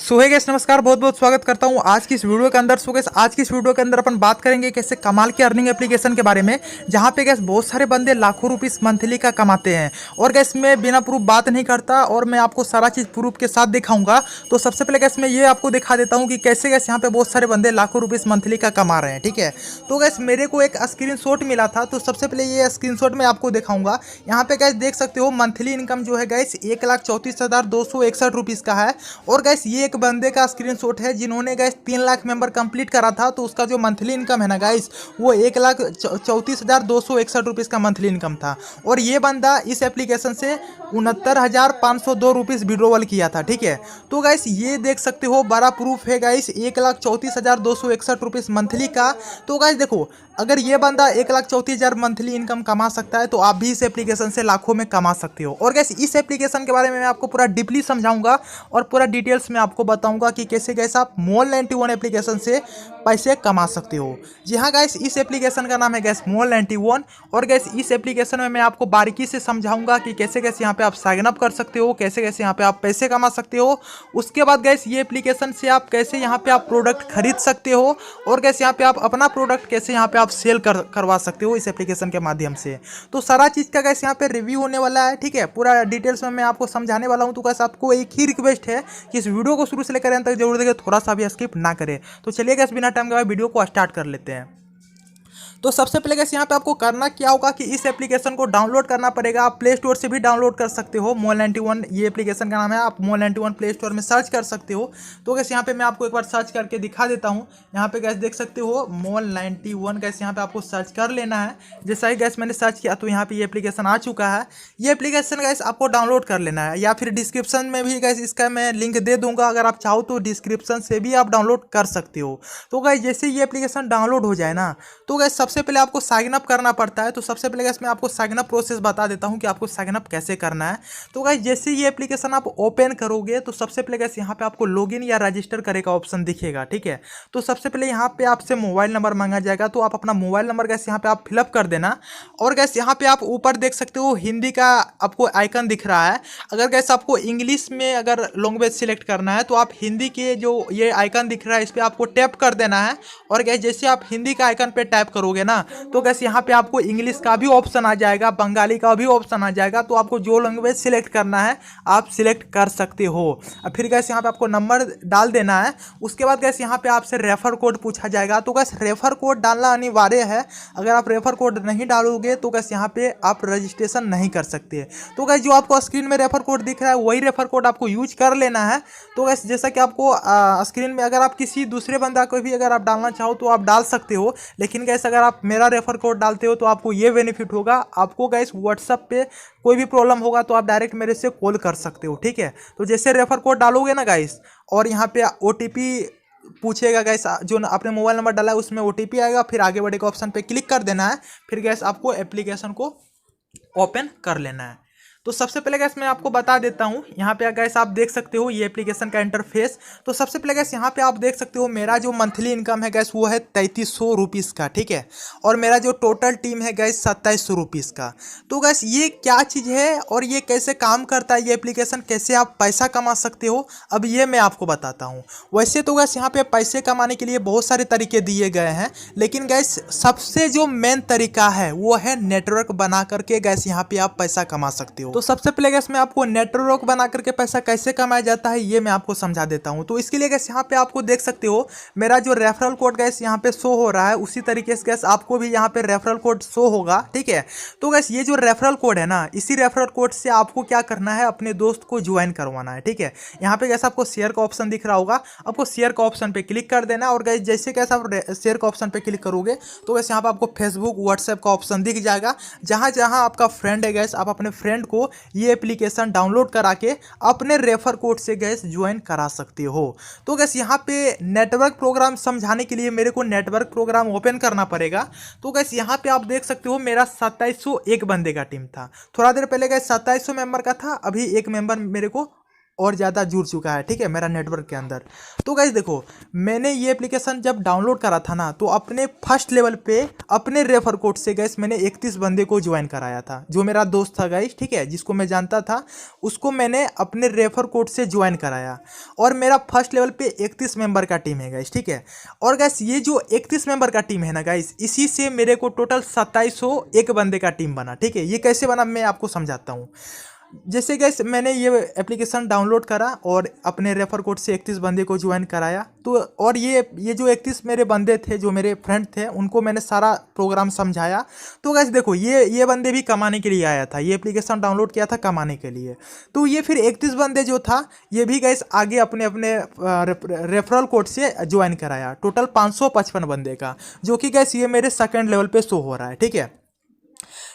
सो hey guys, नमस्कार। बहुत बहुत स्वागत करता हूं आज की इस वीडियो के अंदर। सो गाइस, आज की इस वीडियो के अंदर अपन बात करेंगे कैसे कमाल के अर्निंग एप्लीकेशन के बारे में, जहां पे गाइस बहुत सारे बंदे लाखों रुपीस मंथली का कमाते हैं। और गाइस मैं बिना प्रूफ बात नहीं करता और मैं आपको सारा चीज़ प्रूफ के साथ दिखाऊंगा। तो सबसे पहले गाइस मैं ये आपको दिखा देता हूँ कि कैसे गाइस यहाँ पे बहुत सारे बंदे लाखों रुपीस मंथली का कमा रहे हैं। ठीक है, तो गाइस मेरे को एक स्क्रीन मिला था, तो सबसे पहले ये स्क्रीन मैं आपको दिखाऊंगा। यहाँ पे गाइस देख सकते हो मंथली इनकम जो है गाइस 1,34,261 रुपीस का है। और गाइस ये एक बंदे का स्क्रीनशॉट है जिन्होंने गाइस 3 लाख मेंबर कंप्लीट करा था, तो उसका जो मंथली इनकम है ना गाइस वो 1,34,261 रुपीस का मंथली इनकम था। और ये बंदा इस एप्लीकेशन से 69,502 रुपीस विड्रॉवल किया था। ठीक है, तो गाइस ये देख सकते हो बड़ा प्रूफ है गाइस 1,34,261 रुपीस मंथली का। तो गाइस देखो, अगर ये बंदा 1,34,000 मंथली इनकम कमा सकता है तो आप भी इस एप्लीकेशन से लाखों में कमा सकते हो। और गाइस इस एप्लीकेशन के बारे में मैं आपको पूरा डीपली समझाऊंगा और पूरा डिटेल्स में आपको बताऊंगा कि कैसे गाइस आप Mall91 एप्लीकेशन से पैसे कमा सकते हो। जी हाँ गाइस, इस एप्लीकेशन का नाम है गाइस Mall91। और गाइस इस एप्लीकेशन में मैं आपको बारीकी से समझाऊंगा कि कैसे कैसे यहाँ पे आप साइन अप कर सकते हो, कैसे कैसे यहाँ पे आप पैसे कमा सकते हो। उसके बाद गाइस ये एप्लीकेशन से आप कैसे यहाँ पे आप प्रोडक्ट खरीद सकते हो और कैसे यहाँ पे आप अपना प्रोडक्ट कैसे यहाँ पे आप सेल करवा सकते हो इस एप्लीकेशन के माध्यम से। तो सारा चीज़ का गाइस यहाँ पे रिव्यू होने वाला है। ठीक है, पूरा डिटेल्स में मैं आपको समझाने वाला हूँ। तो गाइस आपको एक ही रिक्वेस्ट है कि इस वीडियो को शुरू से लेकर अंत तक जरूर देखें, थोड़ा सा भी स्किप ना करें। तो चलिए गाइस बिना टाइम के बाद वीडियो को स्टार्ट कर लेते हैं। तो सबसे पहले गाइस यहाँ पे आपको करना क्या होगा कि इस एप्लीकेशन को डाउनलोड करना पड़ेगा। आप प्ले स्टोर से भी डाउनलोड कर सकते हो। Mall91 ये एप्लीकेशन का नाम है, आप Mall91 प्ले स्टोर में सर्च कर सकते हो। तो गाइस यहाँ पे मैं आपको एक बार सर्च करके दिखा देता हूँ। यहाँ पे गाइस देख सकते हो Mall91 गाइस यहाँ पे आपको सर्च कर लेना है। जैसा ही गाइस मैंने सर्च किया तो यहाँ पे ये एप्लीकेशन आ चुका है। ये एप्लीकेशन गाइस आपको डाउनलोड कर लेना है, या फिर डिस्क्रिप्शन में भी गाइस इसका मैं लिंक दे दूंगा। अगर आप चाहो तो डिस्क्रिप्शन से भी आप डाउनलोड कर सकते हो। तो गाइस जैसे ये एप्लीकेशन डाउनलोड हो जाए ना, तो गाइस सबसे पहले आपको साइन अप करना पड़ता है। तो सबसे पहले गाइस मैं आपको साइन अप प्रोसेस बता देता हूं कि आपको साइन अप कैसे करना है। तो गाइस जैसे ये एप्लीकेशन आप ओपन करोगे तो सबसे पहले गाइस यहाँ पे आपको लॉगिन या रजिस्टर करे का ऑप्शन दिखेगा। ठीक है, तो सबसे पहले यहाँ पे आपसे मोबाइल नंबर मांगा जाएगा, तो आप अपना मोबाइल नंबर गाइस यहाँ पे आप फिलअप कर देना। और गाइस यहाँ पे आप ऊपर देख सकते हो हिंदी का आपको आइकन दिख रहा है। अगर गाइस आपको इंग्लिश में अगर लैंग्वेज सिलेक्ट करना है तो आप हिंदी के जो ये आइकन दिख रहा है इस पर आपको टैप कर देना है। और गाइस जैसे आप हिंदी का आइकन पे टैप करोगे ना, तो गाइस यहाँ पे आपको इंग्लिश का भी ऑप्शन आ जाएगा, बंगाली का भी ऑप्शन आ जाएगा। तो आपको जो लैंग्वेज सिलेक्ट करना है आप सिलेक्ट कर सकते हो। अब फिर गाइस यहाँ पे आपको नंबर डाल देना है। उसके बाद गाइस यहाँ पे आपसे रेफर कोड पूछा जाएगा, तो गाइस रेफर कोड डालना अनिवार्य है। अगर आप रेफर कोड नहीं डालोगे तो गाइस यहाँ पे आप रजिस्ट्रेशन नहीं कर सकते। तो गाइस जो आपको स्क्रीन में रेफर कोड दिख रहा है वही रेफर कोड आपको यूज कर लेना है। तो गाइस जैसा कि आपको स्क्रीन में अगर आप किसी दूसरे बंदा को भी अगर आप डालना चाहो तो आप डाल सकते हो, लेकिन गाइस अगर आप मेरा रेफर कोड डालते हो तो आपको ये बेनिफिट होगा। आपको गाइस व्हाट्सएप पे कोई भी प्रॉब्लम होगा तो आप डायरेक्ट मेरे से कॉल कर सकते हो। ठीक है, तो जैसे रेफर कोड डालोगे ना गाइस और यहाँ पे ओटीपी पूछेगा गाइस, जो आपने मोबाइल नंबर डाला है उसमें ओटीपी आएगा, फिर आगे बढ़े के ऑप्शन पे क्लिक कर देना है। फिर गाइस आपको एप्लीकेशन को ओपन कर लेना है। तो सबसे पहले गैस मैं आपको बता देता हूँ, यहाँ पे गैस आप देख सकते हो ये एप्लीकेशन का इंटरफेस। तो सबसे पहले गैस यहाँ पे आप देख सकते हो मेरा जो मंथली इनकम है गैस वो है 3300 रुपीज़ का। ठीक है, और मेरा जो टोटल टीम है गैस 2700 रुपीज़ का। तो गैस ये क्या चीज़ है और ये कैसे काम करता है ये एप्लीकेशन, कैसे आप पैसा कमा सकते हो, अब ये मैं आपको बताता हूँ। वैसे तो गैस यहाँ पे पैसे कमाने के लिए बहुत सारे तरीके दिए गए हैं, लेकिन गैस सबसे जो मेन तरीका है वो है नेटवर्क बना करके गैस यहाँ पे आप पैसा कमा सकते हो। तो सबसे पहले गैस मैं आपको नेटवर्क बना करके पैसा कैसे कमाया जाता है ये मैं आपको समझा देता हूं। तो इसके लिए गैस यहाँ पे आपको देख सकते हो मेरा जो रेफरल कोड गैस यहाँ पे शो हो रहा है, उसी तरीके से गैस आपको भी यहाँ पे रेफरल कोड शो होगा। ठीक है, तो गैस ये जो रेफरल कोड है ना, इसी रेफरल कोड से आपको क्या करना है, अपने दोस्त को ज्वाइन करवाना है। ठीक है, यहाँ पे गैस आपको शेयर का ऑप्शन दिख रहा होगा, आपको शेयर का ऑप्शन पे क्लिक कर देना। और गैस जैसे कैसे आप शेयर का ऑप्शन पे क्लिक करोगे तो गैस यहाँ पे आपको फेसबुक व्हाट्सएप का ऑप्शन दिख जाएगा। जहाँ जहाँ आपका फ्रेंड है गैस आप अपने फ्रेंड को ये एप्लीकेशन डाउनलोड करा के अपने रेफर कोड से गैस ज्वाइन करा सकते हो। तो गैस यहाँ पे नेटवर्क प्रोग्राम समझाने के लिए मेरे को नेटवर्क प्रोग्राम ओपन करना पड़ेगा। तो गैस यहाँ पे आप देख सकते हो मेरा 2701 बंदे का टीम था। थोड़ा देर पहले गैस 2700 मेंबर का था, अभी एक मेंबर मेरे को और ज़्यादा जुड़ चुका है, ठीक है, मेरा नेटवर्क के अंदर। तो गाइस देखो, मैंने ये एप्लीकेशन जब डाउनलोड करा था ना, तो अपने फर्स्ट लेवल पे अपने रेफर कोड से गाइस मैंने 31 बंदे को ज्वाइन कराया था। जो मेरा दोस्त था गाइस, ठीक है, जिसको मैं जानता था, उसको मैंने अपने रेफर कोड से ज्वाइन कराया। और मेरा फर्स्ट लेवल पे 31 मेंबर का टीम है गाइस, ठीक है। और गाइस ये जो 31 मेंबर का टीम है ना गाइस, इसी से मेरे को टोटल 2701 बंदे का टीम बना, ठीक है। ये कैसे बना मैं आपको समझाता हूँ। जैसे गैस मैंने ये एप्लीकेशन डाउनलोड करा और अपने रेफर कोड से 31 बंदे को ज्वाइन कराया। तो और ये जो 31 मेरे बंदे थे, जो मेरे फ्रेंड थे, उनको मैंने सारा प्रोग्राम समझाया। तो गैस देखो, ये बंदे भी कमाने के लिए आया था, ये एप्लीकेशन डाउनलोड किया था कमाने के लिए। तो ये फिर 31 बंदे जो था, ये भी गैस आगे अपने अपने रेफरल कोड से ज्वाइन कराया, टोटल 555 बंदे का, जो कि गैस ये मेरे सेकेंड लेवल पे शो हो रहा है, ठीक है।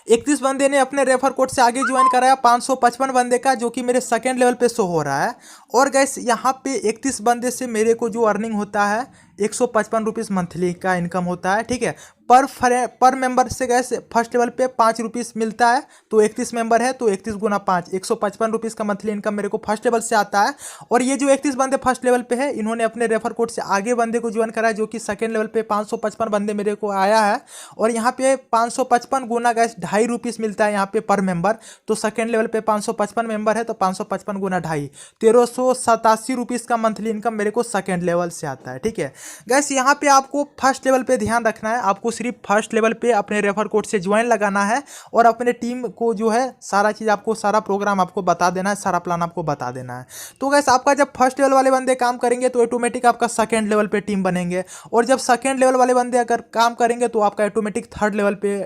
31 बंदे ने अपने रेफर कोड से आगे ज्वाइन कराया 555 बंदे का, जो कि मेरे सेकेंड लेवल पे शो हो रहा है। और गैस यहाँ पे 31 बंदे से मेरे को जो अर्निंग होता है 155 रुपीज़ मंथली का इनकम होता है, ठीक है। पर मेंबर से गैस फर्स्ट लेवल पे 5 रुपीज़ मिलता है। तो 31 मेंबर है तो 31 गुना 5, 155 रुपीज़ का मंथली इनकम मेरे को फर्स्ट लेवल से आता है। और ये जो 31 बंदे फर्स्ट लेवल पे है, इन्होंने अपने रेफर कोड से आगे बंदे को ज्वाइन कराया, जो कि सेकेंड लेवल पे 555 बंदे मेरे को आया है। और यहाँ पे 555 गुना गैस 2.5 रुपीज़ मिलता है यहाँ पे पर मेंबर। तो सेकेंड लेवल पे 555 मेंबर है तो 555 गुना 2.5, 1387 रुपीज़ का मंथली इनकम मेरे को सेकेंड लेवल से आता है, ठीक है। गैस यहाँ पे आपको फर्स्ट लेवल पे ध्यान रखना है, आपको सिर्फ फर्स्ट लेवल पे अपने रेफर कोड से ज्वाइन लगाना है और अपने टीम को जो है सारा चीज़ आपको, सारा प्रोग्राम आपको बता देना है, सारा प्लान आपको बता देना है। तो गैस आपका जब फर्स्ट लेवल वाले बंदे काम करेंगे तो ऑटोमेटिक आपका सेकेंड लेवल पे टीम बनेंगे, और जब सेकेंड लेवल वाले बंदे अगर काम करेंगे तो आपका ऑटोमेटिक थर्ड लेवल पे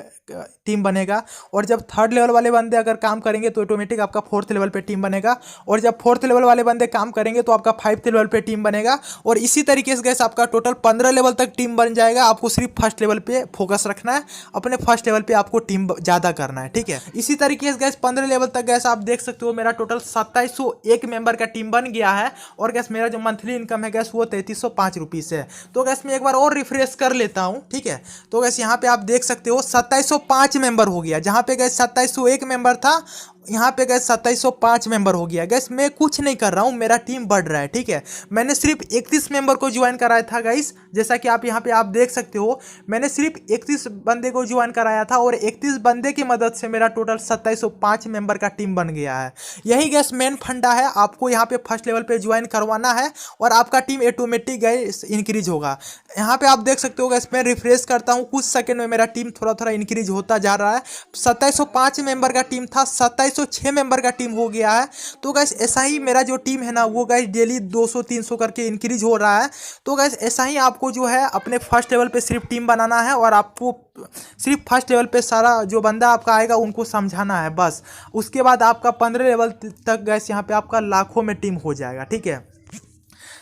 टीम बनेगा, और जब थर्ड लेवल वाले बंदे अगर काम करेंगे तो ऑटोमेटिक आपका फोर्थ लेवल पे टीम बनेगा, और जब फोर्थ लेवल वाले बंदे काम करेंगे तो आपका 5th लेवल पे टीम बनेगा। और इसी तरीके से गैस आपका टोटल 15 लेवल तक टीम बन जाएगा। आपको सिर्फ फर्स्ट लेवल पे फोकस रखना है, अपने फर्स्ट लेवल पे आपको टीम ज़्यादा करना है, ठीक है। इसी तरीके से गैस 15 लेवल तक गैस आप देख सकते हो मेरा टोटल 2701 मेंबर का टीम बन गया है। और गैस मेरा जो मंथली इनकम है गैस वो 3305 रुपीज़ है। तो गैस मैं एक बार और रिफ्रेश कर लेता हूँ, ठीक है। तो गैस यहाँ पे आप देख सकते हो 2705 मेंबर हो गया, जहाँ पे गैस 2701 मेंबर था, यहाँ पे गैस 2705 मेंबर हो गया। गैस मैं कुछ नहीं कर रहा हूँ, मेरा टीम बढ़ रहा है, ठीक है। मैंने सिर्फ 31 मेंबर को ज्वाइन कराया था गाइस, जैसा कि आप यहाँ पे आप देख सकते हो, मैंने सिर्फ 31 बंदे को ज्वाइन कराया था और 31 बंदे की मदद से मेरा टोटल 2705 मेंबर का टीम बन गया है। यही गैस मेन फंडा है, आपको यहाँ पे फर्स्ट लेवल पे ज्वाइन करवाना है और आपका टीम ऑटोमेटिक गैस इंक्रीज होगा। यहाँ पे आप देख सकते हो गैस मैं रिफ्रेश करता हूँ, कुछ सेकंड में मेरा टीम थोड़ा थोड़ा इंक्रीज होता जा रहा है। 2705 मेंबर का टीम था, 2706 मेंबर का टीम हो गया है। तो गैस ऐसा ही मेरा जो टीम है ना, वो गैस डेली 200-300 करके इंक्रीज हो रहा है। तो गैस ऐसा ही आपको जो है अपने फर्स्ट लेवल पे सिर्फ टीम बनाना है और आपको सिर्फ फर्स्ट लेवल पे सारा जो बंदा आपका आएगा उनको समझाना है बस। उसके बाद आपका 15 लेवल तक गैस यहाँ पे आपका लाखों में टीम हो जाएगा, ठीक है।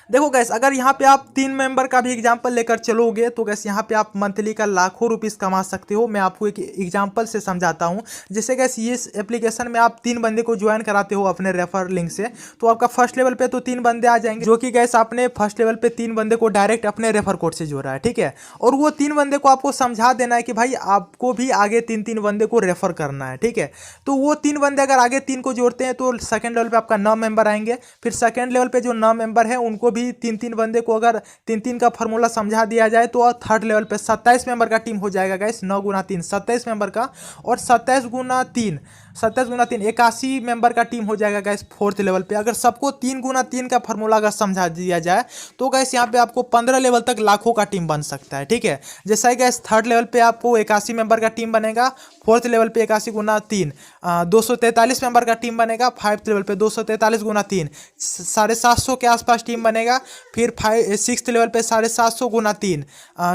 देखो गैस, अगर यहाँ पे आप 3 मेंबर का भी एग्जांपल लेकर चलोगे तो गैस यहाँ पे आप मंथली का लाखों रुपीस कमा सकते हो। मैं आपको एक एग्जांपल से समझाता हूँ। जैसे गैस ये एप्लीकेशन में आप 3 बंदे को ज्वाइन कराते हो अपने रेफर लिंक से, तो आपका फर्स्ट लेवल पे तो 3 बंदे आ जाएंगे, जो कि गैस आपने फर्स्ट लेवल पे 3 बंदे को डायरेक्ट अपने रेफर कोड से जोड़ा है, ठीक है। और वो 3 बंदे को आपको समझा देना है कि भाई आपको भी आगे 3-3 बंदे को रेफर करना है, ठीक है। तो वो 3 बंदे अगर आगे 3 को जोड़ते हैं तो सेकेंड लेवल पे आपका 9 मेंबर आएंगे। फिर सेकेंड लेवल पे जो 9 मेंबर है उनको भी 3-3 बंदे को अगर 3-3 का फॉर्मूला समझा दिया जाए तो थर्ड लेवल पे 27 मेंबर का टीम हो जाएगा गैस। 9 गुना 3 27 मेंबर का, और 27 गुना 3 81 मेंबर का टीम हो जाएगा गैस फोर्थ लेवल पे। अगर सबको 3 गुना 3 का फॉर्मूला अगर समझा दिया जाए तो गैस यहाँ पे आपको 15 लेवल तक लाखों का टीम बन सकता है, ठीक है। जैसा ही गैस थर्ड लेवल पे आपको 81 मेंबर का टीम बनेगा, फोर्थ लेवल पे 81 गुना 3 243 मेंबर का टीम बनेगा, 5th लेवल पे 243 गुना 3 750 के आसपास टीम बनेगा। फिर 6th लेवल पे 750 गुना 3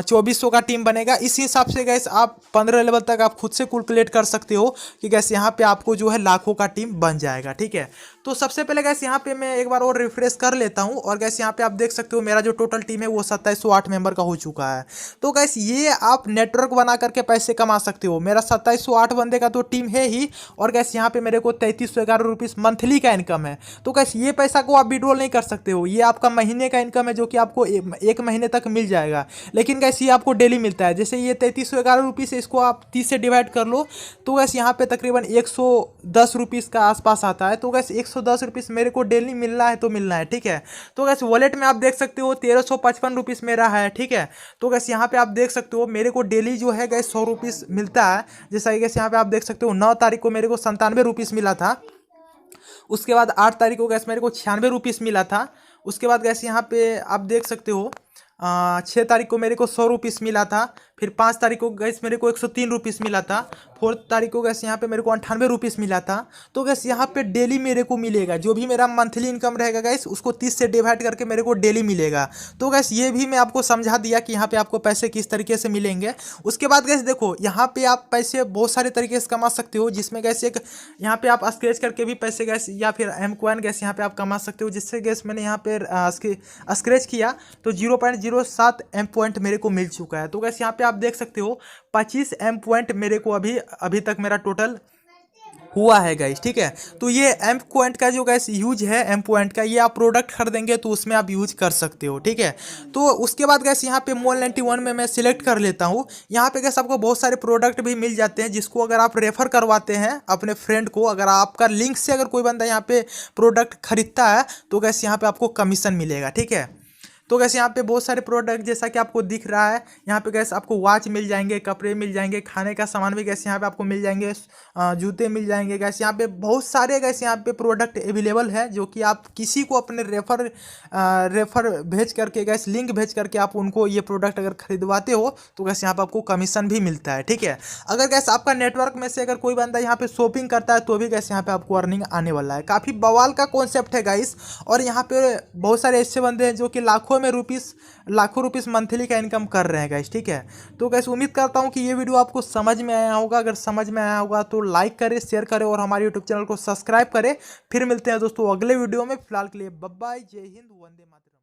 2400 का टीम बनेगा। इसी हिसाब से गैस आप 15 लेवल तक आप खुद से कैलकुलेट कर सकते हो कि गैस यहाँ पे आपको जो है लाखों का टीम बन जाएगा, ठीक है। तो सबसे पहले गैस यहाँ पे मैं एक बार और रिफ्रेश कर लेता हूँ, और गैस यहाँ पे आप देख सकते हो मेरा जो टोटल टीम है वो 2708 मेंबर का हो चुका है। तो गैस ये आप नेटवर्क बना करके पैसे कमा सकते हो। मेरा 2708 बंदे का तो टीम है ही, और गैस यहाँ पे मेरे को 3311 रुपीज़ मंथली का इनकम है। तो गैस ये पैसा को आप विड्रॉल नहीं कर सकते हो, ये आपका महीने का इनकम है जो कि आपको 1 महीने तक मिल जाएगा। लेकिन गैस ये आपको डेली मिलता है। जैसे ये 3311 रुपीज़ है, इसको आप 30 से डिवाइड कर लो तो गैस यहाँ पे तकरीबन 110 रुपीज़ का आसपास आता है। तो गैस 110 ₹510 मेरे को डेली मिलना है तो मिलना है, ठीक है। तो गैस वॉलेट में आप देख सकते हो ₹1355 मेरा है, ठीक है। तो गैस यहाँ पे आप देख सकते हो मेरे को डेली जो है गैस ₹100 मिलता है। जैसा कि गैस यहाँ पे आप देख सकते हो 9 तारीख को मेरे को ₹97 मिला था। उसके बाद 8 तारीख को गैस मेरे को ₹96 मिला था। उसके बाद गैस यहाँ पे आप देख सकते हो 6 तारीख को मेरे को ₹100 मिला था। फिर 5 तारीख को गैस मेरे को ₹103 मिला था। 4 तारीख को गैस यहाँ पे मेरे को ₹98 मिला था। तो गैस यहाँ पे डेली मेरे को मिलेगा, जो भी मेरा मंथली इनकम रहेगा गैस उसको 30 से डिवाइड करके मेरे को डेली मिलेगा। तो गैस ये भी मैं आपको समझा दिया कि यहाँ पे आपको पैसे किस तरीके से मिलेंगे। उसके बाद गैस देखो यहाँ पे आप पैसे बहुत सारे तरीके से कमा सकते हो, जिसमें गैस एक यहाँ पे आप स्क्रैच करके भी पैसे गैस या फिर एम कॉइन गैस यहाँ पे आप कमा सकते हो। जिससे गैस मैंने यहाँ पे स्क्रैच किया तो 0.07 एम पॉइंट मेरे को मिल चुका है। तो गैस यहाँ पे आप देख सकते हो 25 एम पॉइंट मेरे को अभी तक मेरा टोटल हुआ है गाइस, ठीक है। तो ये एम पॉइंट का जो गैस यूज है एम पॉइंट का, ये आप प्रोडक्ट खरीदेंगे तो उसमें आप यूज कर सकते हो, ठीक है। तो उसके बाद गैस यहाँ पे मॉल 91 में मैं सिलेक्ट कर लेता हूँ। यहाँ पे गैस आपको बहुत सारे प्रोडक्ट भी मिल जाते हैं, जिसको अगर आप रेफर करवाते हैं अपने फ्रेंड को, अगर आपका लिंक से अगर कोई बंदा यहाँ पे प्रोडक्ट खरीदता है तो गैस यहाँ पे आपको कमीशन मिलेगा, ठीक है। तो गैस यहाँ पे बहुत सारे प्रोडक्ट जैसा कि आपको दिख रहा है, यहाँ पे गैस आपको वॉच मिल जाएंगे, कपड़े मिल जाएंगे, खाने का सामान भी गैस यहाँ पे आपको मिल जाएंगे, जूते मिल जाएंगे गैस। यहाँ पे बहुत सारे गैस यहाँ पे प्रोडक्ट अवेलेबल है, जो कि आप किसी को अपने रेफर भेज करके गैस लिंक भेज करके आप उनको ये प्रोडक्ट अगर खरीदवाते हो तो गैस यहाँ पे आपको कमीशन भी मिलता है, ठीक है। अगर गैस आपका नेटवर्क में से अगर कोई बंदा यहाँ पे शॉपिंग करता है तो भी गैस यहाँ पे आपको अर्निंग आने वाला है। काफ़ी बवाल का कॉन्सेप्ट है गाइस। और यहाँ पे बहुत सारे ऐसे बंदे हैं जो कि लाखों रुपीस मंथली का इनकम कर रहे हैं गाइस, ठीक है। तो गाइस उम्मीद करता हूँ कि ये वीडियो आपको समझ में आया होगा। अगर समझ में आया होगा तो लाइक करें, शेयर करें और हमारे यूट्यूब चैनल को सब्सक्राइब करें। फिर मिलते हैं दोस्तों अगले वीडियो में। फिलहाल के लिए बाय बाय, जय हिंद, वंदे मातरम।